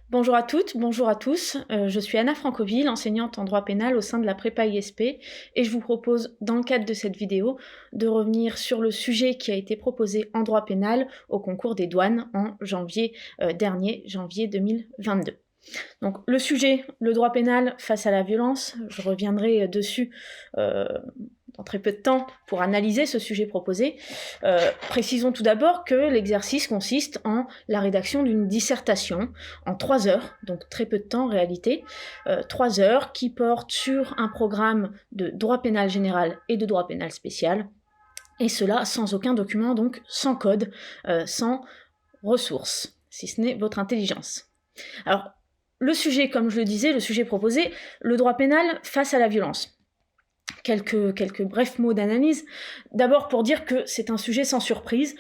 Bonjour à toutes, bonjour à tous, je suis Anna Francoville, enseignante en droit pénal au sein de la prépa ISP et je vous propose, dans le cadre de cette vidéo, de revenir sur le sujet qui a été proposé en droit pénal au concours des douanes en janvier dernier, janvier 2022. Donc le sujet, le droit pénal face à la violence, je reviendrai dessus dans très peu de temps pour analyser ce sujet proposé. Précisons tout d'abord que l'exercice consiste en la rédaction d'une dissertation en 3 heures, donc très peu de temps en réalité, 3 heures qui portent sur un programme de droit pénal général et de droit pénal spécial, et cela sans aucun document, donc sans code, sans ressources, si ce n'est votre intelligence. Alors, le sujet, comme je le disais, le sujet proposé, le droit pénal face à la violence. Quelques brefs mots d'analyse. D'abord pour dire que c'est un sujet sans surprise,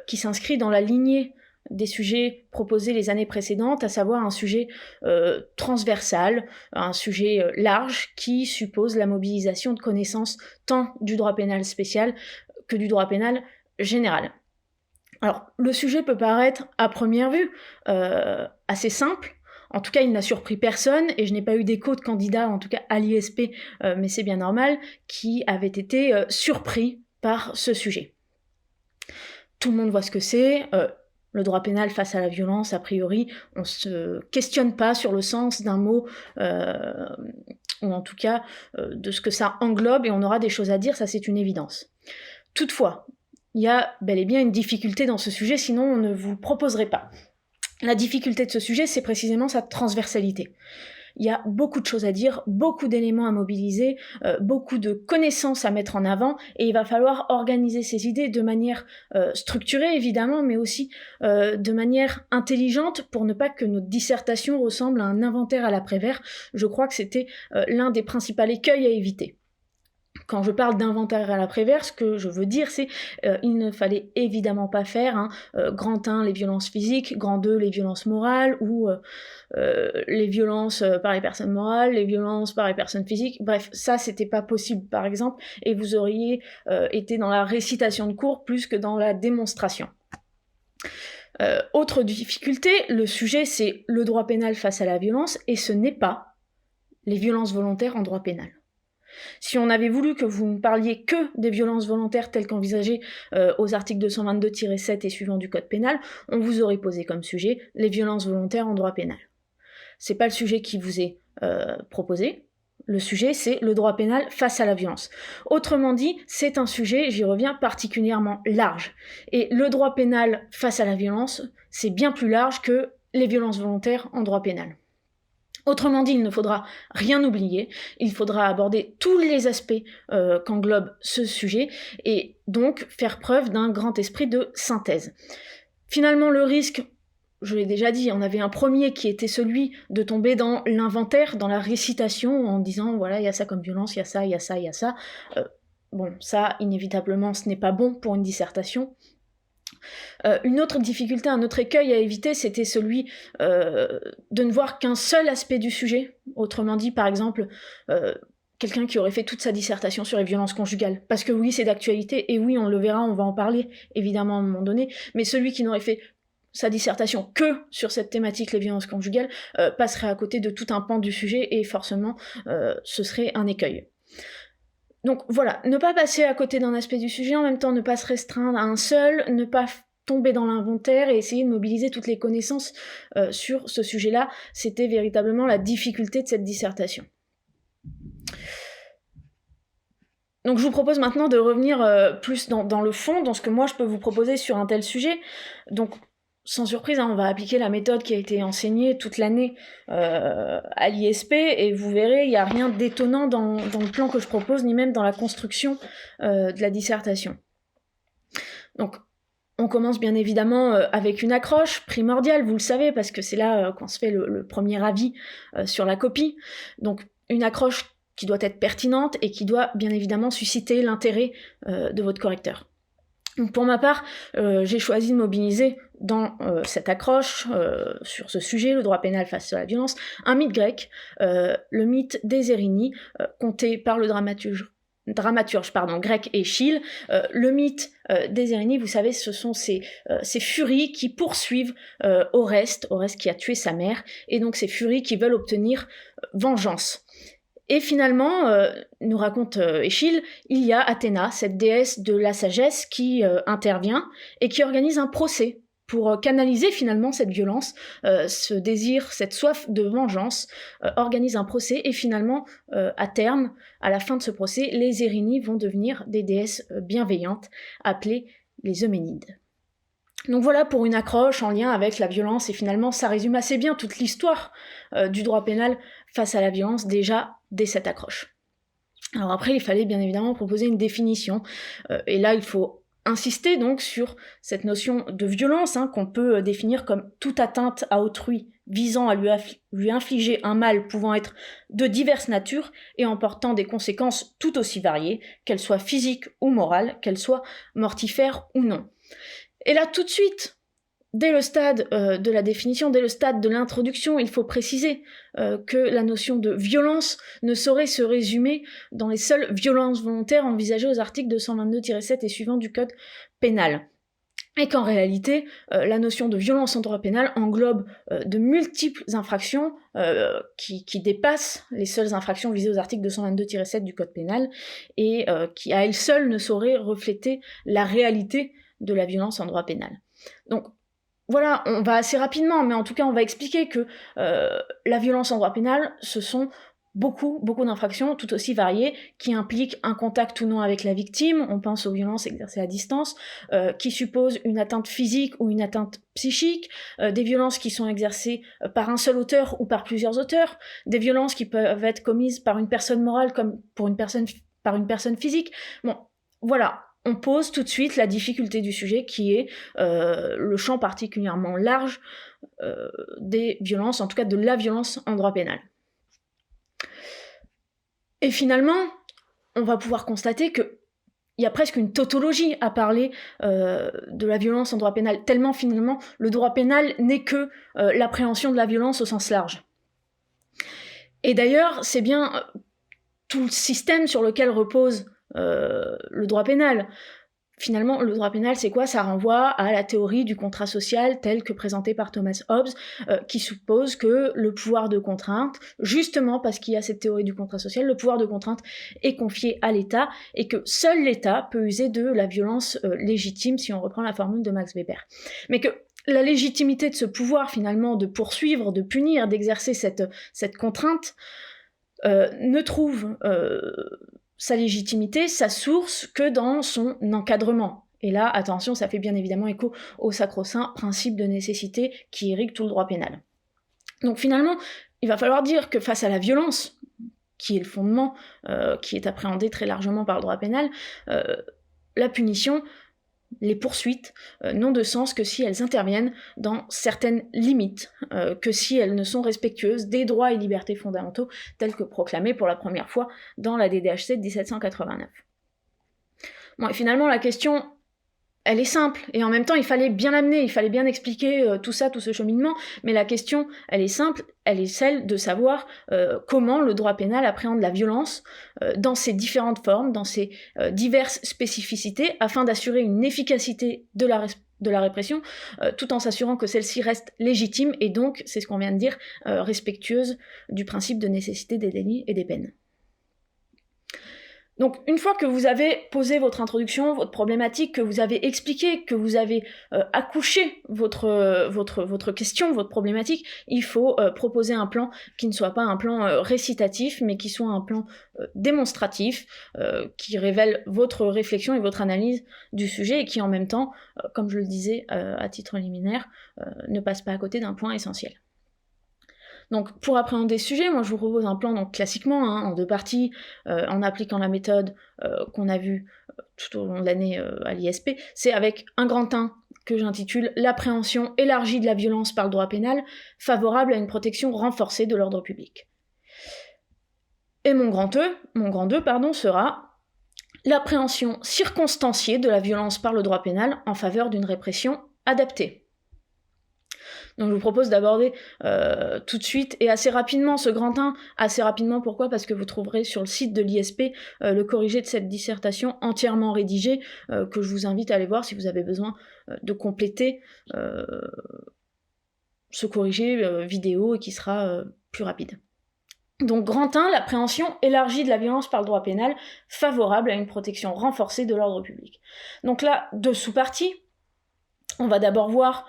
qui s'inscrit dans la lignée des sujets proposés les années précédentes, à savoir un sujet transversal, un sujet large, qui suppose la mobilisation de connaissances tant du droit pénal spécial que du droit pénal général. Alors, le sujet peut paraître, à première vue, assez simple. En tout cas, il n'a surpris personne, et je n'ai pas eu d'écho de candidats, en tout cas à l'ISP, mais c'est bien normal, qui avaient été surpris par ce sujet. Tout le monde voit ce que c'est. Le droit pénal face à la violence, a priori, on ne se questionne pas sur le sens d'un mot, ou en tout cas de ce que ça englobe, et on aura des choses à dire, ça c'est une évidence. Toutefois, il y a bel et bien une difficulté dans ce sujet, sinon on ne vous le proposerait pas. La difficulté de ce sujet, c'est précisément sa transversalité. Il y a beaucoup de choses à dire, beaucoup d'éléments à mobiliser, beaucoup de connaissances à mettre en avant, et il va falloir organiser ces idées de manière structurée, évidemment, mais aussi de manière intelligente, pour ne pas que notre dissertation ressemble à un inventaire à la Prévert. Je crois que c'était l'un des principaux écueils à éviter. Quand je parle d'inventaire à la Prévert, ce que je veux dire, c'est il ne fallait évidemment pas faire grand 1, les violences physiques, grand 2, les violences morales, ou les violences par les personnes morales, les violences par les personnes physiques. Bref, ça, c'était pas possible, par exemple, et vous auriez été dans la récitation de cours plus que dans la démonstration. Autre difficulté, le sujet, c'est le droit pénal face à la violence, et ce n'est pas les violences volontaires en droit pénal. Si on avait voulu que vous ne parliez que des violences volontaires telles qu'envisagées aux articles 222-7 et suivants du Code pénal, on vous aurait posé comme sujet les violences volontaires en droit pénal. C'est pas le sujet qui vous est proposé. Le sujet, c'est le droit pénal face à la violence. Autrement dit, c'est un sujet, j'y reviens, particulièrement large. Et le droit pénal face à la violence, c'est bien plus large que les violences volontaires en droit pénal. Autrement dit, il ne faudra rien oublier, il faudra aborder tous les aspects qu'englobe ce sujet, et donc faire preuve d'un grand esprit de synthèse. Finalement, le risque, je l'ai déjà dit, on avait un premier qui était celui de tomber dans l'inventaire, dans la récitation, en disant, voilà, il y a ça comme violence, il y a ça, il y a ça, il y a ça. Bon, ça, inévitablement, ce n'est pas bon pour une dissertation. Une autre difficulté, un autre écueil à éviter, c'était celui de ne voir qu'un seul aspect du sujet. Autrement dit, par exemple, quelqu'un qui aurait fait toute sa dissertation sur les violences conjugales. Parce que oui, c'est d'actualité, et oui, on le verra, on va en parler, évidemment, à un moment donné, mais celui qui n'aurait fait sa dissertation que sur cette thématique, les violences conjugales, passerait à côté de tout un pan du sujet, et forcément, ce serait un écueil. Donc voilà, ne pas passer à côté d'un aspect du sujet, en même temps ne pas se restreindre à un seul, ne pas tomber dans l'inventaire et essayer de mobiliser toutes les connaissances sur ce sujet-là, c'était véritablement la difficulté de cette dissertation. Donc je vous propose maintenant de revenir plus dans le fond, dans ce que moi je peux vous proposer sur un tel sujet. Donc sans surprise, on va appliquer la méthode qui a été enseignée toute l'année à l'ISP, et vous verrez, il n'y a rien d'étonnant dans le plan que je propose, ni même dans la construction de la dissertation. Donc, on commence bien évidemment avec une accroche primordiale, vous le savez, parce que c'est là qu'on se fait le premier avis sur la copie. Donc, une accroche qui doit être pertinente et qui doit bien évidemment susciter l'intérêt de votre correcteur. Donc pour ma part, j'ai choisi de mobiliser dans cette accroche, sur ce sujet, le droit pénal face à la violence, un mythe grec, le mythe des Érinnies, conté par le dramaturge dramaturges Grec et Échille. Le mythe des Érénies, vous savez, ce sont ces furies qui poursuivent Oreste qui a tué sa mère, et donc ces furies qui veulent obtenir vengeance. Et finalement, nous raconte Échille, il y a Athéna, cette déesse de la sagesse, qui intervient et qui organise un procès pour canaliser finalement cette violence, ce désir, cette soif de vengeance, organise un procès, et finalement, à terme, à la fin de ce procès, les Érénies vont devenir des déesses bienveillantes, appelées les Euménides. Donc voilà pour une accroche en lien avec la violence, et finalement ça résume assez bien toute l'histoire du droit pénal face à la violence, déjà dès cette accroche. Alors après, il fallait bien évidemment proposer une définition, et là il faut insister donc sur cette notion de violence, qu'on peut définir comme toute atteinte à autrui visant à lui infliger un mal pouvant être de diverses natures et emportant des conséquences tout aussi variées, qu'elles soient physiques ou morales, qu'elles soient mortifères ou non. Et là, tout de suite, dès le stade de la définition, dès le stade de l'introduction, il faut préciser que la notion de violence ne saurait se résumer dans les seules violences volontaires envisagées aux articles 222-7 et suivants du Code pénal. Et qu'en réalité, la notion de violence en droit pénal englobe de multiples infractions qui dépassent les seules infractions visées aux articles 222-7 du Code pénal, et qui à elles seules ne sauraient refléter la réalité de la violence en droit pénal. Donc voilà, on va assez rapidement, mais en tout cas on va expliquer que la violence en droit pénal, ce sont beaucoup d'infractions tout aussi variées qui impliquent un contact ou non avec la victime. On pense aux violences exercées à distance, qui supposent une atteinte physique ou une atteinte psychique, des violences qui sont exercées par un seul auteur ou par plusieurs auteurs, des violences qui peuvent être commises par une personne morale comme par une personne physique. Bon, voilà. On pose tout de suite la difficulté du sujet, qui est le champ particulièrement large des violences, en tout cas de la violence en droit pénal. Et finalement, on va pouvoir constater qu'il y a presque une tautologie à parler de la violence en droit pénal, tellement finalement le droit pénal n'est que l'appréhension de la violence au sens large. Et d'ailleurs, c'est bien tout le système sur lequel repose le droit pénal. Finalement, le droit pénal, c'est quoi ? Ça renvoie à la théorie du contrat social telle que présentée par Thomas Hobbes, qui suppose que le pouvoir de contrainte, justement parce qu'il y a cette théorie du contrat social, le pouvoir de contrainte est confié à l'État, et que seul l'État peut user de la violence légitime, si on reprend la formule de Max Weber. Mais que la légitimité de ce pouvoir, finalement, de poursuivre, de punir, d'exercer cette contrainte, ne trouve sa légitimité, sa source, que dans son encadrement. Et là, attention, ça fait bien évidemment écho au sacro-saint principe de nécessité qui irrigue tout le droit pénal. Donc finalement, il va falloir dire que face à la violence, qui est le fondement, qui est appréhendé très largement par le droit pénal, la punition, les poursuites n'ont de sens que si elles interviennent dans certaines limites, que si elles ne sont respectueuses des droits et libertés fondamentaux tels que proclamés pour la première fois dans la DDHC de 1789. Bon, et finalement, la question, elle est simple, et en même temps, il fallait bien l'amener, il fallait bien expliquer tout ça, tout ce cheminement, mais la question, elle est simple, elle est celle de savoir comment le droit pénal appréhende la violence dans ses différentes formes, dans ses diverses spécificités, afin d'assurer une efficacité de la répression, tout en s'assurant que celle-ci reste légitime, et donc, c'est ce qu'on vient de dire, respectueuse du principe de nécessité des délits et des peines. Donc, une fois que vous avez posé votre introduction, votre problématique, que vous avez expliqué, que vous avez accouché votre question, votre problématique, il faut proposer un plan qui ne soit pas un plan récitatif, mais qui soit un plan démonstratif, qui révèle votre réflexion et votre analyse du sujet, et qui en même temps, comme je le disais à titre liminaire, ne passe pas à côté d'un point essentiel. Donc pour appréhender ce sujet, moi je vous propose un plan donc classiquement en 2 parties, en appliquant la méthode qu'on a vue tout au long de l'année à l'ISP. C'est avec un grand 1 que j'intitule « L'appréhension élargie de la violence par le droit pénal, favorable à une protection renforcée de l'ordre public ». Et mon grand 2 sera « L'appréhension circonstanciée de la violence par le droit pénal en faveur d'une répression adaptée ». Donc je vous propose d'aborder tout de suite et assez rapidement ce grand 1. Assez rapidement, pourquoi ? Parce que vous trouverez sur le site de l'ISP le corrigé de cette dissertation entièrement rédigé, que je vous invite à aller voir si vous avez besoin de compléter ce corrigé vidéo et qui sera plus rapide. Donc grand 1, l'appréhension élargie de la violence par le droit pénal, favorable à une protection renforcée de l'ordre public. Donc là, 2 sous-parties. On va d'abord voir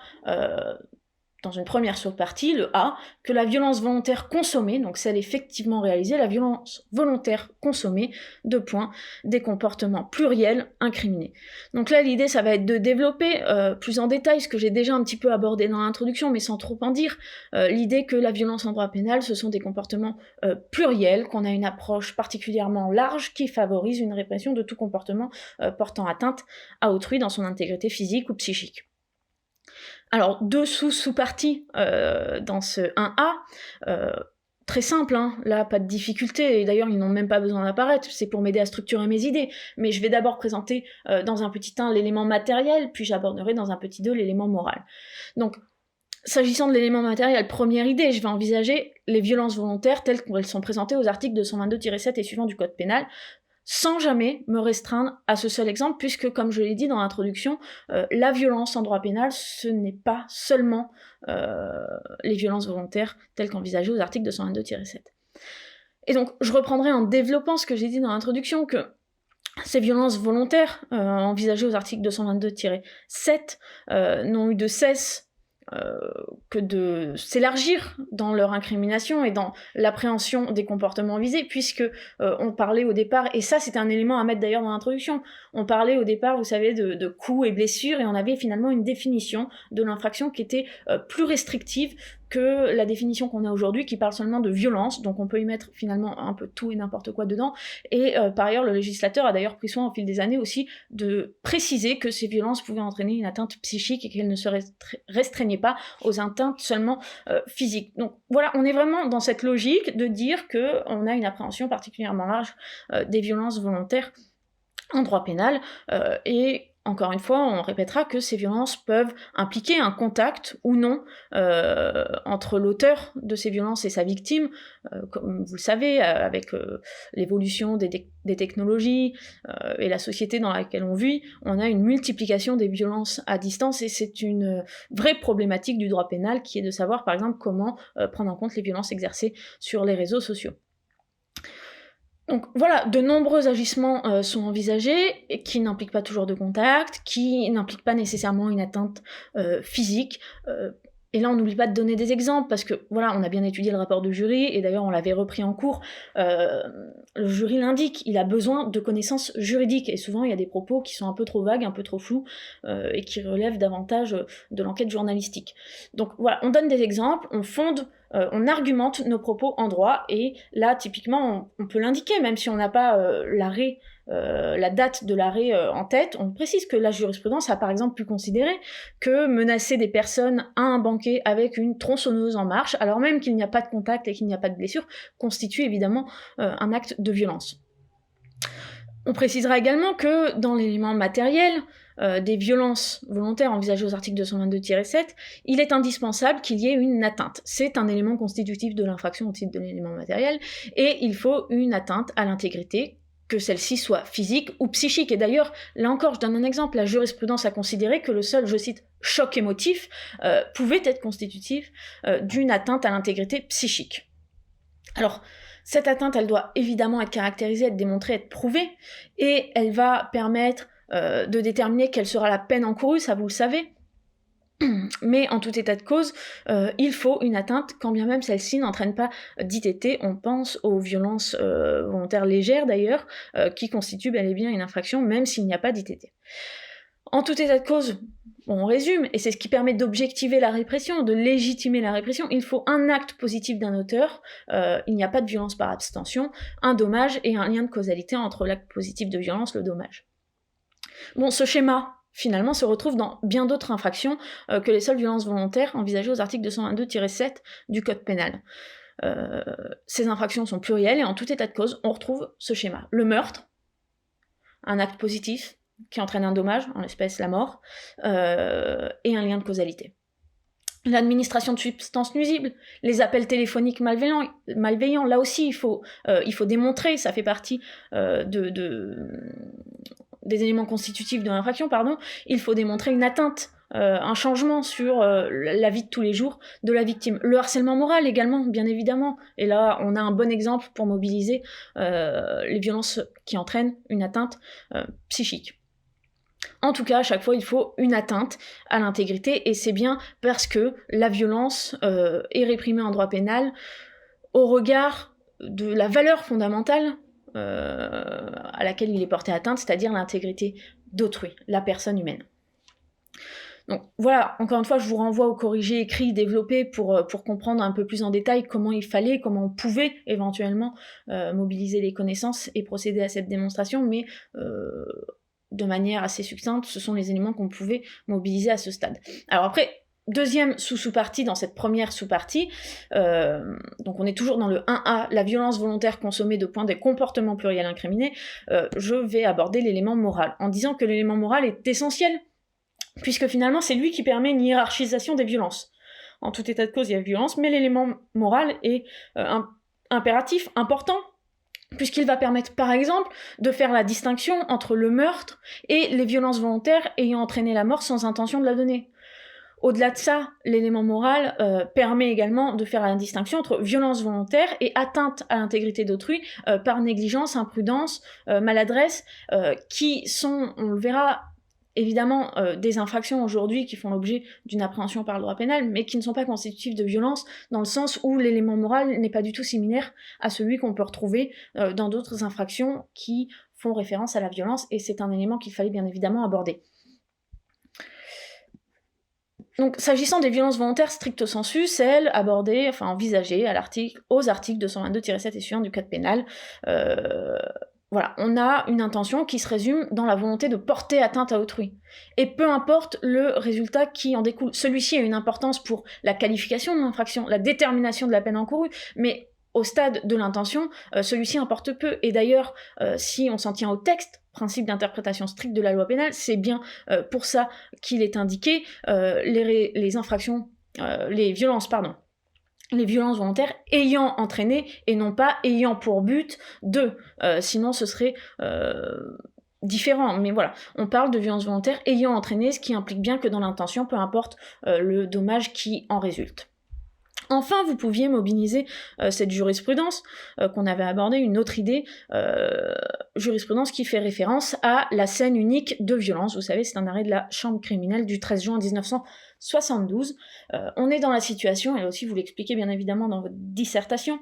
dans une première sous-partie, le A, que la violence volontaire consommée, donc celle effectivement réalisée, la violence volontaire consommée, 2 points, des comportements pluriels incriminés. Donc là, l'idée, ça va être de développer plus en détail ce que j'ai déjà un petit peu abordé dans l'introduction, mais sans trop en dire, l'idée que la violence en droit pénal, ce sont des comportements pluriels, qu'on a une approche particulièrement large qui favorise une répression de tout comportement portant atteinte à autrui dans son intégrité physique ou psychique. Alors, 2 sous-parties dans ce 1A, très simple, hein, là, pas de difficulté, et d'ailleurs, ils n'ont même pas besoin d'apparaître, c'est pour m'aider à structurer mes idées, mais je vais d'abord présenter dans un petit 1 l'élément matériel, puis j'aborderai dans un petit 2 l'élément moral. Donc, s'agissant de l'élément matériel, première idée, je vais envisager les violences volontaires telles qu'elles sont présentées aux articles 222-7 et suivants du Code pénal, sans jamais me restreindre à ce seul exemple, puisque, comme je l'ai dit dans l'introduction, la violence en droit pénal, ce n'est pas seulement les violences volontaires telles qu'envisagées aux articles 222-7. Et donc, je reprendrai en développant ce que j'ai dit dans l'introduction, que ces violences volontaires envisagées aux articles 222-7 n'ont eu de cesse que de s'élargir dans leur incrimination et dans l'appréhension des comportements visés, puisque on parlait au départ, et ça c'était un élément à mettre d'ailleurs dans l'introduction, on parlait au départ, vous savez, de coups et blessures, et on avait finalement une définition de l'infraction qui était plus restrictive que la définition qu'on a aujourd'hui, qui parle seulement de violence, donc on peut y mettre finalement un peu tout et n'importe quoi dedans, et par ailleurs le législateur a d'ailleurs pris soin au fil des années aussi de préciser que ces violences pouvaient entraîner une atteinte psychique et qu'elles ne se restreignaient pas aux atteintes seulement physiques. Donc voilà, on est vraiment dans cette logique de dire qu'on a une appréhension particulièrement large des violences volontaires en droit pénal, et encore une fois, on répétera que ces violences peuvent impliquer un contact ou non entre l'auteur de ces violences et sa victime, comme vous le savez, avec l'évolution des technologies et la société dans laquelle on vit, on a une multiplication des violences à distance, et c'est une vraie problématique du droit pénal qui est de savoir, par exemple, comment prendre en compte les violences exercées sur les réseaux sociaux. Donc voilà, de nombreux agissements sont envisagés, et qui n'impliquent pas toujours de contact, qui n'impliquent pas nécessairement une atteinte physique, et là on n'oublie pas de donner des exemples, parce que voilà, on a bien étudié le rapport de jury, et d'ailleurs on l'avait repris en cours, le jury l'indique, il a besoin de connaissances juridiques, et souvent il y a des propos qui sont un peu trop vagues, un peu trop flous, et qui relèvent davantage de l'enquête journalistique. Donc voilà, on donne des exemples, on argumente nos propos en droit, et là, typiquement, on peut l'indiquer, même si on n'a pas l'arrêt, la date de l'arrêt en tête, on précise que la jurisprudence a par exemple pu considérer que menacer des personnes à un banquet avec une tronçonneuse en marche, alors même qu'il n'y a pas de contact et qu'il n'y a pas de blessure, constitue évidemment un acte de violence. On précisera également que dans l'élément matériel des violences volontaires envisagées aux articles 222-7, il est indispensable qu'il y ait une atteinte. C'est un élément constitutif de l'infraction au titre de l'élément matériel, et il faut une atteinte à l'intégrité, que celle-ci soit physique ou psychique. Et d'ailleurs, là encore, je donne un exemple, la jurisprudence a considéré que le seul, je cite, choc émotif pouvait être constitutif d'une atteinte à l'intégrité psychique. Alors, cette atteinte, elle doit évidemment être caractérisée, être démontrée, être prouvée, et elle va permettre de déterminer quelle sera la peine encourue, ça vous le savez. Mais en tout état de cause, il faut une atteinte, quand bien même celle-ci n'entraîne pas d'ITT. On pense aux violences volontaires légères d'ailleurs, qui constituent bel et bien une infraction, même s'il n'y a pas d'ITT. En tout état de cause, on résume, et c'est ce qui permet d'objectiver la répression, de légitimer la répression, il faut un acte positif d'un auteur, il n'y a pas de violence par abstention, un dommage et un lien de causalité entre l'acte positif de violence, le dommage. Bon, ce schéma, finalement, se retrouve dans bien d'autres infractions que les seules violences volontaires envisagées aux articles 222-7 du Code pénal. Ces infractions sont plurielles, et en tout état de cause, on retrouve ce schéma. Le meurtre, un acte positif, qui entraîne un dommage, en l'espèce la mort, et un lien de causalité. l'administration de substances nuisibles, les appels téléphoniques malveillants, là aussi il faut démontrer, ça fait partie des éléments constitutifs de l'infraction, il faut démontrer une atteinte, un changement sur la vie de tous les jours de la victime. Le harcèlement moral également, bien évidemment, et là on a un bon exemple pour mobiliser les violences qui entraînent une atteinte psychique. En tout cas, à chaque fois, il faut une atteinte à l'intégrité, et c'est bien parce que la violence est réprimée en droit pénal au regard de la valeur fondamentale à laquelle il est porté atteinte, c'est-à-dire l'intégrité d'autrui, la personne humaine. Donc voilà, encore une fois, je vous renvoie au corrigé écrit développé pour comprendre un peu plus en détail comment on pouvait éventuellement mobiliser les connaissances et procéder à cette démonstration, mais de manière assez succincte, ce sont les éléments qu'on pouvait mobiliser à ce stade. Alors après, deuxième sous-partie dans cette première sous-partie, donc on est toujours dans le 1A, la violence volontaire consommée de points des comportements pluriels incriminés, je vais aborder l'élément moral, en disant que l'élément moral est essentiel, puisque finalement c'est lui qui permet une hiérarchisation des violences. En tout état de cause, il y a violence, mais l'élément moral est impératif, important, puisqu'il va permettre par exemple de faire la distinction entre le meurtre et les violences volontaires ayant entraîné la mort sans intention de la donner. Au-delà de ça, l'élément moral permet également de faire la distinction entre violence volontaire et atteinte à l'intégrité d'autrui par négligence, imprudence, maladresse, qui sont, on le verra, évidemment des infractions aujourd'hui qui font l'objet d'une appréhension par le droit pénal, mais qui ne sont pas constitutives de violence, dans le sens où l'élément moral n'est pas du tout similaire à celui qu'on peut retrouver dans d'autres infractions qui font référence à la violence, et c'est un élément qu'il fallait bien évidemment aborder. Donc, s'agissant des violences volontaires stricto sensu, celles abordées, envisagées aux articles 222-7 et suivants du Code pénal, voilà, on a une intention qui se résume dans la volonté de porter atteinte à autrui. Et peu importe le résultat qui en découle. Celui-ci a une importance pour la qualification de l'infraction, la détermination de la peine encourue, mais au stade de l'intention, celui-ci importe peu. Et d'ailleurs, si on s'en tient au texte, principe d'interprétation stricte de la loi pénale, c'est bien pour ça qu'il est indiqué les infractions, les violences volontaires ayant entraîné et non pas ayant pour but de, sinon ce serait différent, mais voilà, on parle de violences volontaires ayant entraîné, ce qui implique bien que dans l'intention, peu importe le dommage qui en résulte. Enfin, vous pouviez mobiliser cette jurisprudence qu'on avait abordée, une autre idée, jurisprudence qui fait référence à la scène unique de violence. Vous savez, c'est un arrêt de la Chambre criminelle du 13 juin 1972. On est dans la situation, et là aussi vous l'expliquez bien évidemment dans votre dissertation,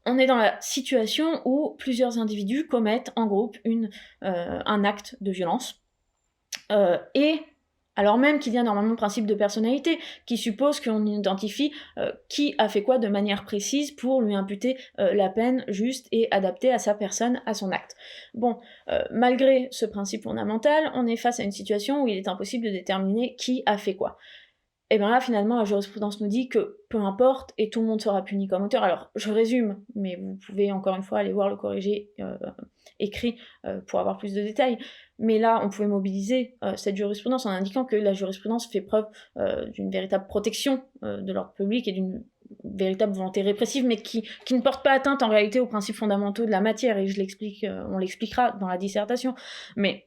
on est dans la situation où plusieurs individus commettent en groupe un acte de violence, et alors même qu'il y a normalement le principe de personnalité, qui suppose qu'on identifie qui a fait quoi de manière précise pour lui imputer la peine juste et adaptée à sa personne, à son acte. Bon, malgré ce principe fondamental, on est face à une situation où il est impossible de déterminer qui a fait quoi. Et bien là, finalement, la jurisprudence nous dit que peu importe, et tout le monde sera puni comme auteur. Alors, je résume, mais vous pouvez encore une fois aller voir le corrigé écrit pour avoir plus de détails. Mais là, on pouvait mobiliser cette jurisprudence en indiquant que la jurisprudence fait preuve d'une véritable protection de l'ordre public et d'une véritable volonté répressive, mais qui ne porte pas atteinte en réalité aux principes fondamentaux de la matière, et on l'expliquera dans la dissertation. Mais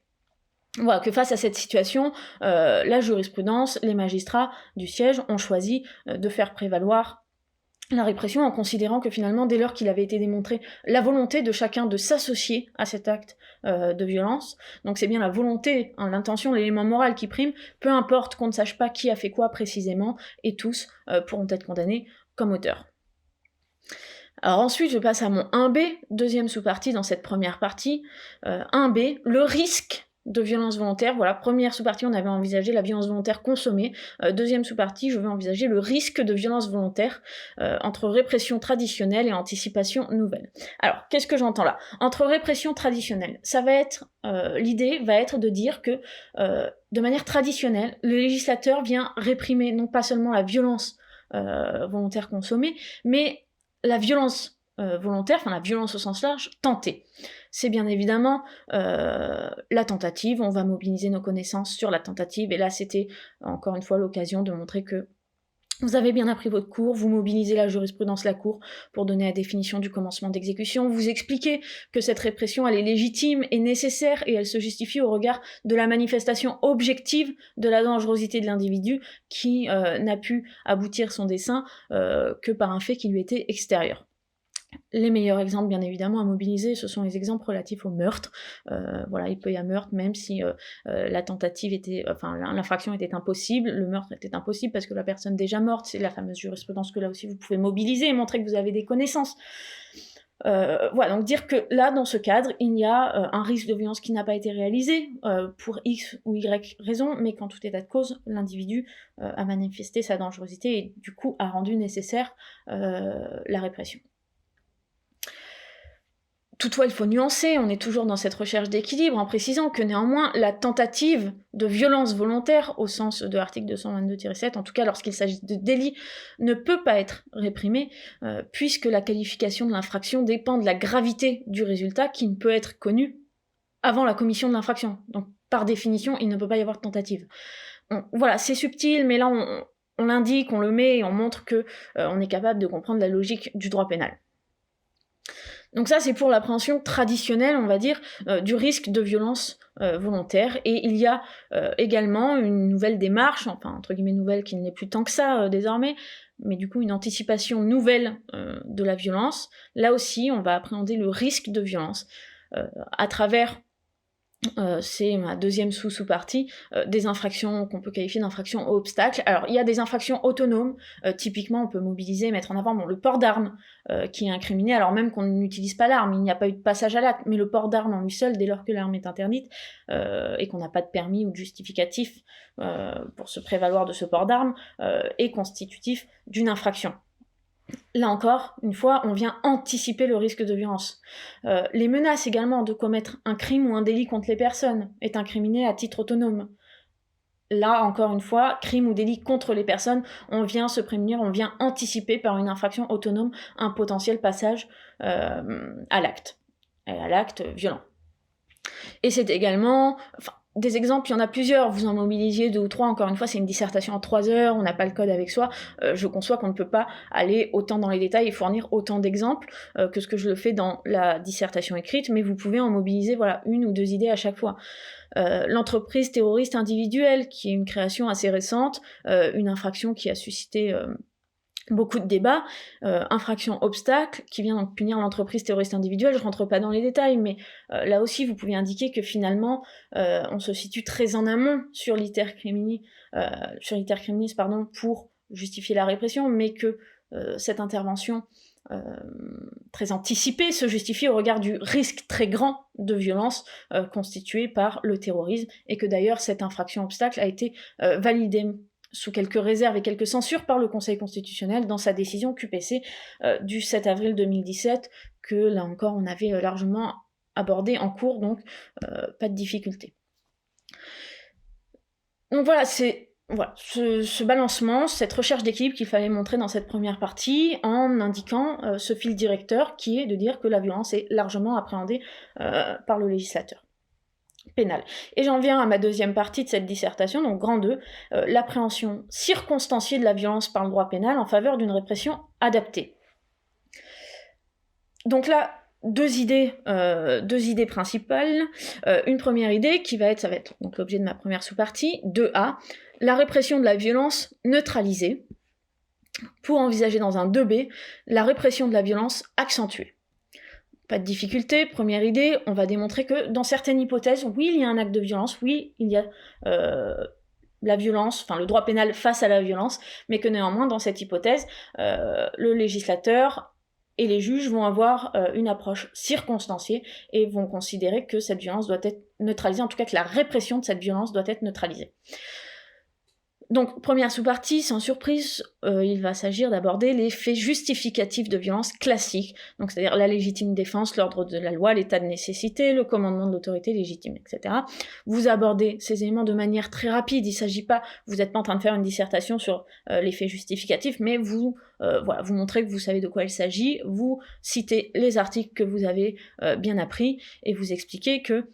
voilà, que face à cette situation, la jurisprudence, les magistrats du siège ont choisi de faire prévaloir la répression en considérant que finalement, dès lors qu'il avait été démontré la volonté de chacun de s'associer à cet acte de violence, donc c'est bien la volonté, l'intention, l'élément moral qui prime, peu importe qu'on ne sache pas qui a fait quoi précisément, et tous pourront être condamnés comme auteurs. Alors ensuite, je passe à mon 1B, deuxième sous-partie dans cette première partie. 1B, le risque de violence volontaire. Voilà, première sous-partie, on avait envisagé la violence volontaire consommée. Deuxième sous-partie, je vais envisager le risque de violence volontaire entre répression traditionnelle et anticipation nouvelle. Alors, qu'est-ce que j'entends là ? Entre répression traditionnelle, ça va être, l'idée va être de dire que, de manière traditionnelle, le législateur vient réprimer non pas seulement la violence volontaire consommée, mais la violence volontaire, la violence au sens large, tentée. C'est bien évidemment la tentative, on va mobiliser nos connaissances sur la tentative, et là c'était encore une fois l'occasion de montrer que Vous avez bien appris votre cours, vous mobilisez la jurisprudence la Cour pour donner la définition du commencement d'exécution, vous expliquez que cette répression elle est légitime et nécessaire et elle se justifie au regard de la manifestation objective de la dangerosité de l'individu qui n'a pu aboutir son dessein que par un fait qui lui était extérieur. Les meilleurs exemples, bien évidemment, à mobiliser, ce sont les exemples relatifs au meurtre. Voilà, il peut y avoir meurtre même si la tentative était, enfin, l'infraction était impossible, le meurtre était impossible parce que la personne déjà morte, c'est la fameuse jurisprudence que là aussi vous pouvez mobiliser et montrer que vous avez des connaissances. Voilà, donc dire que là, dans ce cadre, il y a un risque de violence qui n'a pas été réalisé pour X ou Y raison, mais qu'en tout état de cause, l'individu a manifesté sa dangerosité et du coup a rendu nécessaire la répression. Toutefois, il faut nuancer, on est toujours dans cette recherche d'équilibre, en précisant que néanmoins, la tentative de violence volontaire, au sens de l'article 222-7, en tout cas lorsqu'il s'agit de délit, ne peut pas être réprimée, puisque la qualification de l'infraction dépend de la gravité du résultat, qui ne peut être connu avant la commission de l'infraction. Donc, par définition, il ne peut pas y avoir de tentative. Voilà, c'est subtil, mais là, on l'indique, on le met, et on montre que on est capable de comprendre la logique du droit pénal. Donc ça, c'est pour l'appréhension traditionnelle, on va dire, du risque de violence volontaire. Et il y a également une nouvelle démarche, enfin, entre guillemets nouvelle, qui ne l'est plus tant que ça désormais, mais du coup une anticipation nouvelle de la violence. Là aussi, on va appréhender le risque de violence à travers... c'est ma deuxième sous-partie, des infractions qu'on peut qualifier d'infractions au obstacle. Alors, il y a des infractions autonomes, typiquement on peut mobiliser, mettre en avant le port d'armes qui est incriminé, alors même qu'on n'utilise pas l'arme, il n'y a pas eu de passage à l'acte, mais le port d'armes en lui seul, dès lors que l'arme est interdite, et qu'on n'a pas de permis ou de justificatif pour se prévaloir de ce port d'armes, est constitutif d'une infraction. Là encore, une fois, on vient anticiper le risque de violence. Les menaces également de commettre un crime ou un délit contre les personnes est incriminé à titre autonome. Là, encore une fois, crime ou délit contre les personnes, on vient se prémunir, on vient anticiper par une infraction autonome un potentiel passage à l'acte violent. Et c'est également... des exemples, il y en a plusieurs, vous en mobilisiez 2 ou 3, encore une fois, c'est une dissertation en 3 heures, on n'a pas le code avec soi, je conçois qu'on ne peut pas aller autant dans les détails et fournir autant d'exemples que ce que je le fais dans la dissertation écrite, mais vous pouvez en mobiliser voilà, 1 ou 2 idées à chaque fois. L'entreprise terroriste individuelle, qui est une création assez récente, une infraction qui a suscité... beaucoup de débats, infraction obstacle, qui vient donc punir l'entreprise terroriste individuelle, je rentre pas dans les détails, mais là aussi vous pouvez indiquer que finalement on se situe très en amont sur l'iter criminis, pour justifier la répression, mais que cette intervention très anticipée se justifie au regard du risque très grand de violence constitué par le terrorisme, et que d'ailleurs cette infraction obstacle a été validée sous quelques réserves et quelques censures par le Conseil constitutionnel dans sa décision QPC du 7 avril 2017, que là encore on avait largement abordé en cours, donc pas de difficulté. Donc voilà, c'est ce balancement, cette recherche d'équilibre qu'il fallait montrer dans cette première partie, en indiquant ce fil directeur qui est de dire que la violence est largement appréhendée par le législateur pénal. Et j'en viens à ma deuxième partie de cette dissertation, donc grand 2, l'appréhension circonstanciée de la violence par le droit pénal en faveur d'une répression adaptée. Donc là, deux idées principales. Une première idée ça va être donc l'objet de ma première sous-partie, 2A, la répression de la violence neutralisée, pour envisager dans un 2B, la répression de la violence accentuée. Pas de difficulté, première idée, on va démontrer que dans certaines hypothèses, oui, il y a un acte de violence, oui, il y a la violence, enfin le droit pénal face à la violence, mais que néanmoins, dans cette hypothèse, le législateur et les juges vont avoir une approche circonstanciée et vont considérer que cette violence doit être neutralisée, en tout cas que la répression de cette violence doit être neutralisée. Donc, première sous-partie, sans surprise, il va s'agir d'aborder les faits justificatifs de violence classiques, donc c'est-à-dire la légitime défense, l'ordre de la loi, l'état de nécessité, le commandement de l'autorité légitime, etc. Vous abordez ces éléments de manière très rapide, il s'agit pas, vous n'êtes pas en train de faire une dissertation sur les faits justificatifs, mais vous montrez que vous savez de quoi il s'agit, vous citez les articles que vous avez bien appris, et vous expliquez que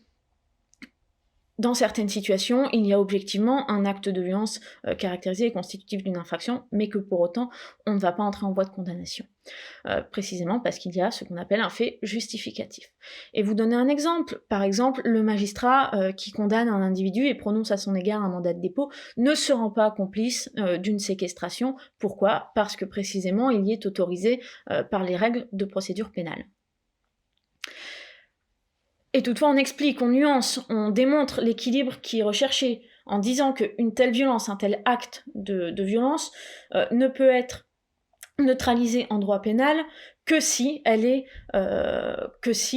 dans certaines situations, il y a objectivement un acte de violence caractérisé et constitutif d'une infraction, mais que pour autant, on ne va pas entrer en voie de condamnation. Précisément parce qu'il y a ce qu'on appelle un fait justificatif. Et vous donner un exemple. Par exemple, le magistrat qui condamne un individu et prononce à son égard un mandat de dépôt ne se rend pas complice d'une séquestration. Pourquoi ? Parce que précisément, il y est autorisé par les règles de procédure pénale. Et toutefois, on explique, on nuance, on démontre l'équilibre qui est recherché en disant qu'une telle violence, un tel acte de violence ne peut être neutralisé en droit pénal que si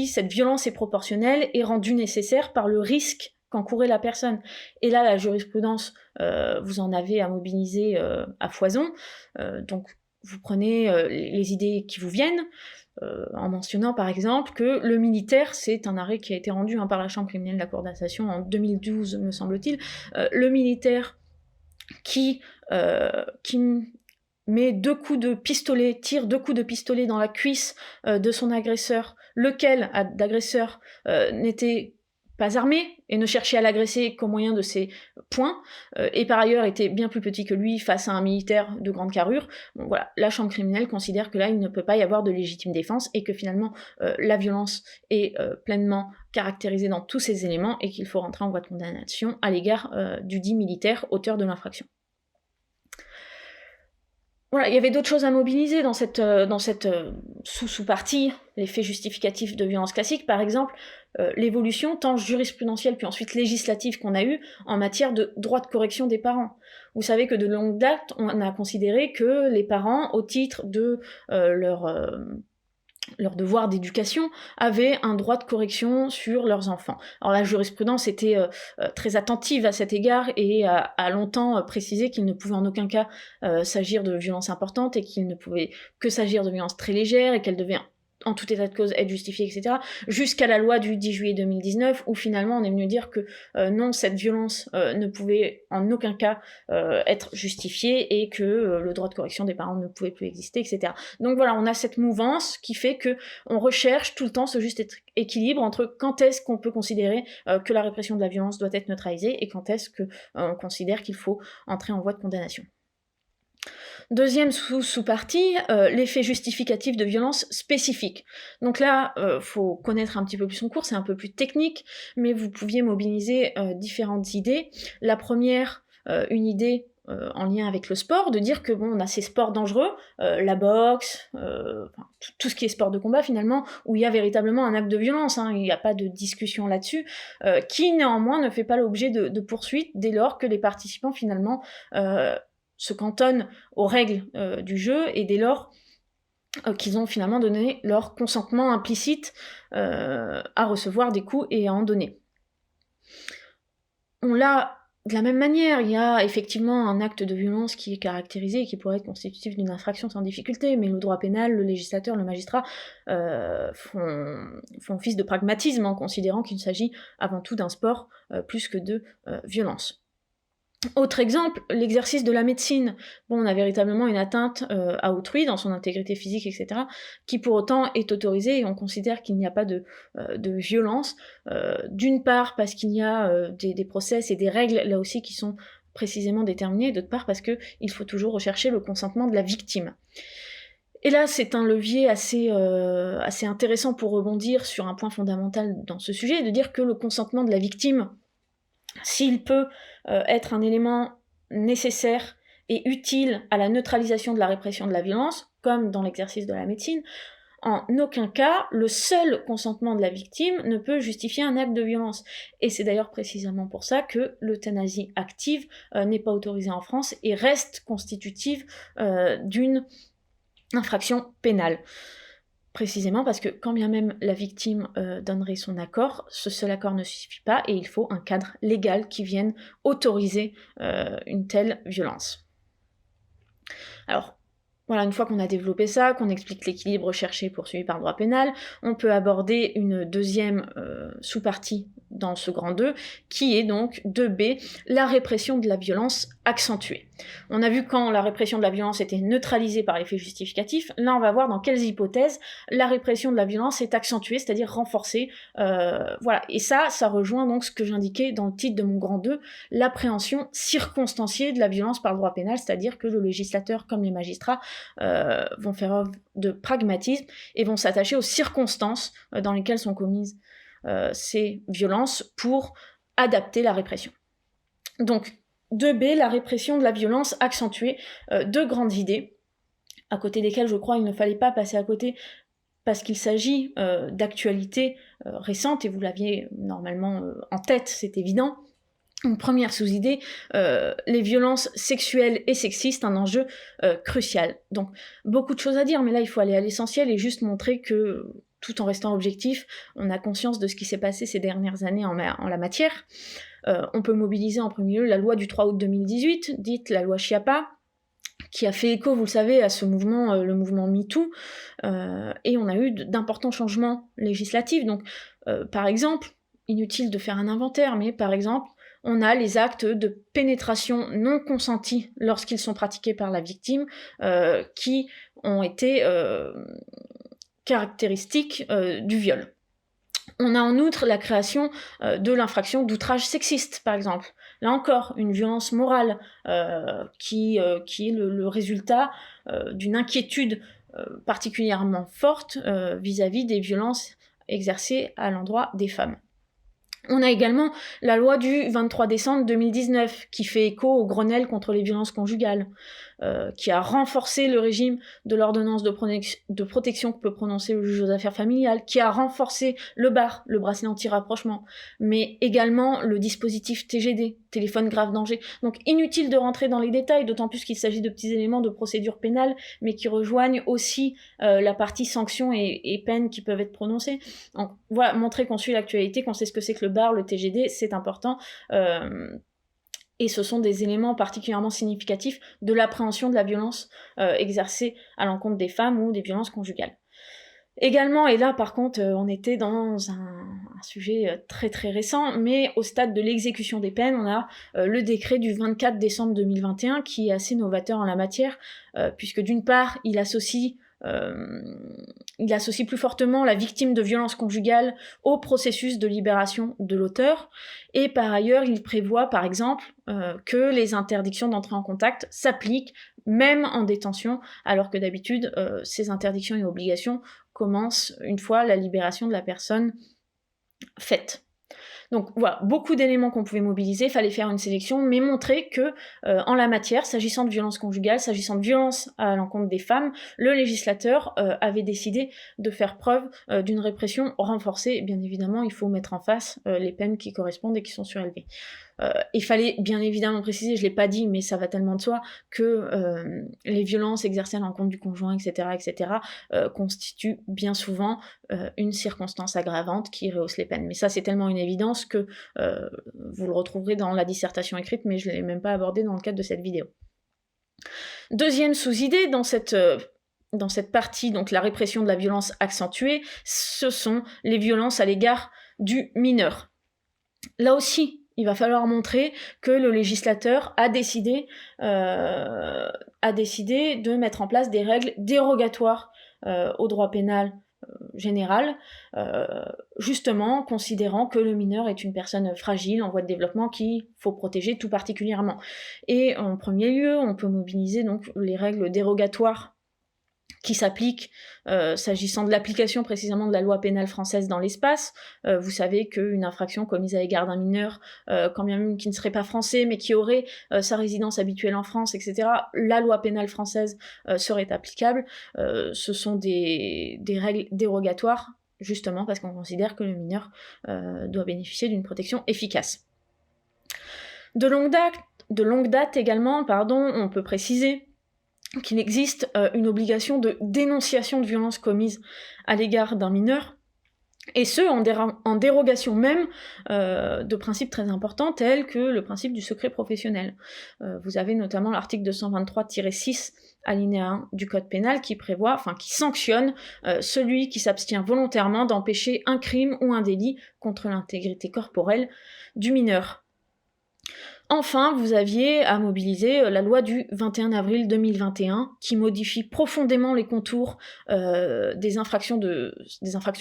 cette violence est proportionnelle et rendue nécessaire par le risque qu'encourait la personne. Et là, la jurisprudence, vous en avez à mobiliser à foison. Donc, vous prenez les idées qui vous viennent, en mentionnant par exemple que le militaire, c'est un arrêt qui a été rendu par la Chambre criminelle de la Cour d'association en 2012, me semble-t-il, le militaire qui met tire 2 coups de pistolet dans la cuisse de son agresseur, lequel d'agresseur n'était pas armé et ne cherchait à l'agresser qu'au moyen de ses poings, et par ailleurs était bien plus petit que lui face à un militaire de grande carrure. Bon, voilà, la Chambre criminelle considère que là, il ne peut pas y avoir de légitime défense et que finalement, la violence est pleinement caractérisée dans tous ces éléments et qu'il faut rentrer en voie de condamnation à l'égard du dit militaire auteur de l'infraction. Voilà, il y avait d'autres choses à mobiliser dans cette sous-partie, les faits justificatifs de violence classique, par exemple, l'évolution tant jurisprudentielle puis ensuite législative qu'on a eue en matière de droit de correction des parents. Vous savez que de longue date, on a considéré que les parents, au titre de leur devoir d'éducation, avaient un droit de correction sur leurs enfants. Alors la jurisprudence était très attentive à cet égard et a longtemps précisé qu'il ne pouvait en aucun cas s'agir de violences importantes et qu'il ne pouvait que s'agir de violences très légères et qu'elles devaient en tout état de cause être justifiées, etc. Jusqu'à la loi du 10 juillet 2019 où finalement on est venu dire que non, cette violence ne pouvait en aucun cas être justifiée et que le droit de correction des parents ne pouvait plus exister, etc. Donc voilà, on a cette mouvance qui fait que on recherche tout le temps ce juste équilibre entre quand est-ce qu'on peut considérer que la répression de la violence doit être neutralisée et quand est-ce qu'on considère qu'il faut entrer en voie de condamnation. Deuxième sous-partie, l'effet justificatif de violence spécifique. Donc là, faut connaître un petit peu plus son cours, c'est un peu plus technique, mais vous pouviez mobiliser différentes idées. La première, une idée en lien avec le sport, de dire que bon, on a ces sports dangereux, la boxe, tout ce qui est sport de combat finalement, où il y a véritablement un acte de violence, il n'y a pas de discussion là-dessus, qui néanmoins ne fait pas l'objet de poursuites dès lors que les participants finalement se cantonnent aux règles du jeu et dès lors qu'ils ont finalement donné leur consentement implicite à recevoir des coups et à en donner. On l'a de la même manière, il y a effectivement un acte de violence qui est caractérisé et qui pourrait être constitutif d'une infraction sans difficulté, mais le droit pénal, le législateur, le magistrat font office de pragmatisme en considérant qu'il s'agit avant tout d'un sport plus que de violence. Autre exemple, l'exercice de la médecine. Bon, on a véritablement une atteinte à autrui dans son intégrité physique, etc., qui pour autant est autorisée et on considère qu'il n'y a pas de violence. D'une part parce qu'il y a des process et des règles là aussi qui sont précisément déterminées, d'autre part parce qu'il faut toujours rechercher le consentement de la victime. Et là, c'est un levier assez intéressant pour rebondir sur un point fondamental dans ce sujet, de dire que le consentement de la victime, s'il peut être un élément nécessaire et utile à la neutralisation de la répression de la violence, comme dans l'exercice de la médecine, en aucun cas, le seul consentement de la victime ne peut justifier un acte de violence. Et c'est d'ailleurs précisément pour ça que l'euthanasie active n'est pas autorisée en France et reste constitutive d'une infraction pénale. Précisément parce que quand bien même la victime donnerait son accord, ce seul accord ne suffit pas et il faut un cadre légal qui vienne autoriser une telle violence. Alors, voilà, une fois qu'on a développé ça, qu'on explique l'équilibre recherché poursuivi par le droit pénal, on peut aborder une deuxième sous-partie dans ce grand 2, qui est donc 2B, la répression de la violence accentuée. On a vu quand la répression de la violence était neutralisée par l'effet justificatif, là on va voir dans quelles hypothèses la répression de la violence est accentuée, c'est-à-dire renforcée. Voilà. Et ça rejoint donc ce que j'indiquais dans le titre de mon grand 2, l'appréhension circonstanciée de la violence par le droit pénal, c'est-à-dire que le législateur comme les magistrats vont faire œuvre de pragmatisme et vont s'attacher aux circonstances dans lesquelles sont commises ces violences pour adapter la répression. Donc, 2b, la répression de la violence accentuée, deux grandes idées, à côté desquelles je crois il ne fallait pas passer à côté, parce qu'il s'agit d'actualités récentes, et vous l'aviez normalement en tête, c'est évident. Une première sous-idée, les violences sexuelles et sexistes, un enjeu crucial. Donc, beaucoup de choses à dire, mais là il faut aller à l'essentiel et juste montrer que, tout en restant objectif, on a conscience de ce qui s'est passé ces dernières années en la matière. On peut mobiliser en premier lieu la loi du 3 août 2018, dite la loi Schiappa, qui a fait écho, vous le savez, à ce mouvement, le mouvement MeToo, et on a eu d'importants changements législatifs. Donc, par exemple, inutile de faire un inventaire, mais par exemple, on a les actes de pénétration non consentis lorsqu'ils sont pratiqués par la victime, qui ont été caractéristiques du viol. On a en outre la création de l'infraction d'outrage sexiste, par exemple. Là encore, une violence morale qui est le résultat d'une inquiétude particulièrement forte vis-à-vis des violences exercées à l'endroit des femmes. On a également la loi du 23 décembre 2019 qui fait écho au Grenelle contre les violences conjugales, qui a renforcé le régime de l'ordonnance de protection que peut prononcer le juge aux affaires familiales, qui a renforcé le BAR, le bracelet anti-rapprochement, mais également le dispositif TGD, téléphone grave danger. Donc inutile de rentrer dans les détails, d'autant plus qu'il s'agit de petits éléments de procédure pénale, mais qui rejoignent aussi la partie sanctions et peines qui peuvent être prononcées. Donc voilà, montrer qu'on suit l'actualité, qu'on sait ce que c'est que le BAR, le TGD, c'est important. Et ce sont des éléments particulièrement significatifs de l'appréhension de la violence exercée à l'encontre des femmes ou des violences conjugales. Également, et là par contre on était dans un sujet très très récent, mais au stade de l'exécution des peines, on a le décret du 24 décembre 2021 qui est assez novateur en la matière, puisque d'une part il associe plus fortement la victime de violences conjugales au processus de libération de l'auteur, et par ailleurs il prévoit par exemple que les interdictions d'entrer en contact s'appliquent même en détention, alors que d'habitude ces interdictions et obligations commencent une fois la libération de la personne faite. Donc voilà, beaucoup d'éléments qu'on pouvait mobiliser, il fallait faire une sélection, mais montrer que en la matière, s'agissant de violences conjugales, s'agissant de violences à l'encontre des femmes, le législateur avait décidé de faire preuve d'une répression renforcée. Bien évidemment, il faut mettre en face les peines qui correspondent et qui sont surélevées. Il fallait bien évidemment préciser, je l'ai pas dit, mais ça va tellement de soi, que les violences exercées à l'encontre du conjoint, etc., constituent bien souvent une circonstance aggravante qui rehausse les peines. Mais ça, c'est tellement une évidence que vous le retrouverez dans la dissertation écrite, mais je ne l'ai même pas abordé dans le cadre de cette vidéo. Deuxième sous-idée dans cette partie, donc la répression de la violence accentuée, ce sont les violences à l'égard du mineur. Là aussi, il va falloir montrer que le législateur a décidé de mettre en place des règles dérogatoires au droit pénal général, justement considérant que le mineur est une personne fragile en voie de développement qu'il faut protéger tout particulièrement. Et en premier lieu, on peut mobiliser donc les règles dérogatoires qui s'applique s'agissant de l'application précisément de la loi pénale française dans l'espace. Vous savez qu'une infraction commise à l'égard d'un mineur, quand bien même qui ne serait pas français, mais qui aurait sa résidence habituelle en France, etc., la loi pénale française serait applicable. Ce sont des règles dérogatoires, justement parce qu'on considère que le mineur doit bénéficier d'une protection efficace. De longue date également, on peut préciser qu'il existe une obligation de dénonciation de violences commises à l'égard d'un mineur, et ce, en dérogation même de principes très importants tels que le principe du secret professionnel. Vous avez notamment l'article 223-6 alinéa 1 du Code pénal qui sanctionne celui qui s'abstient volontairement d'empêcher un crime ou un délit contre l'intégrité corporelle du mineur. Enfin, vous aviez à mobiliser la loi du 21 avril 2021 qui modifie profondément les contours des infractions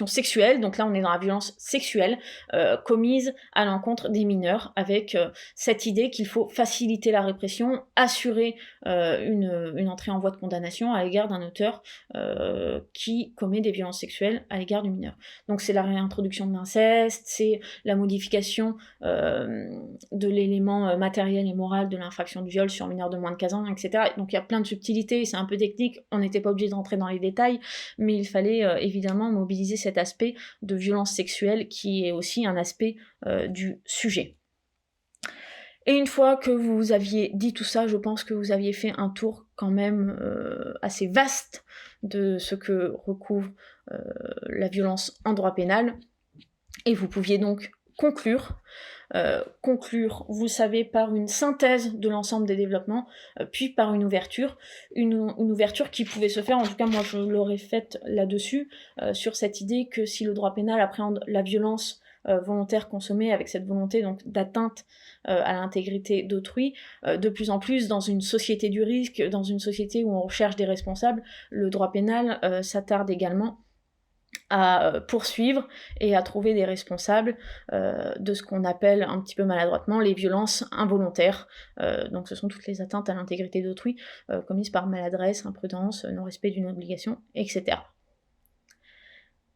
sexuelles. Donc là, on est dans la violence sexuelle commise à l'encontre des mineurs, avec cette idée qu'il faut faciliter la répression, assurer une entrée en voie de condamnation à l'égard d'un auteur qui commet des violences sexuelles à l'égard du mineur. Donc c'est la réintroduction de l'inceste, c'est la modification de l'élément matériel et moral de l'infraction de viol sur mineur de moins de 15 ans, etc. Donc il y a plein de subtilités, c'est un peu technique, on n'était pas obligé d'entrer dans les détails, mais il fallait évidemment mobiliser cet aspect de violence sexuelle qui est aussi un aspect du sujet. Et une fois que vous aviez dit tout ça, je pense que vous aviez fait un tour quand même assez vaste de ce que recouvre la violence en droit pénal, et vous pouviez donc conclure, vous savez, par une synthèse de l'ensemble des développements, puis par une ouverture qui pouvait se faire, en tout cas moi je l'aurais faite là-dessus, sur cette idée que si le droit pénal appréhende la violence volontaire consommée avec cette volonté donc d'atteinte à l'intégrité d'autrui, de plus en plus dans une société du risque, dans une société où on recherche des responsables, le droit pénal s'attarde également à poursuivre et à trouver des responsables de ce qu'on appelle un petit peu maladroitement les violences involontaires. Donc ce sont toutes les atteintes à l'intégrité d'autrui commises par maladresse, imprudence, non-respect d'une obligation, etc.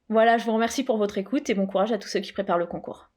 Voilà, je vous remercie pour votre écoute et bon courage à tous ceux qui préparent le concours.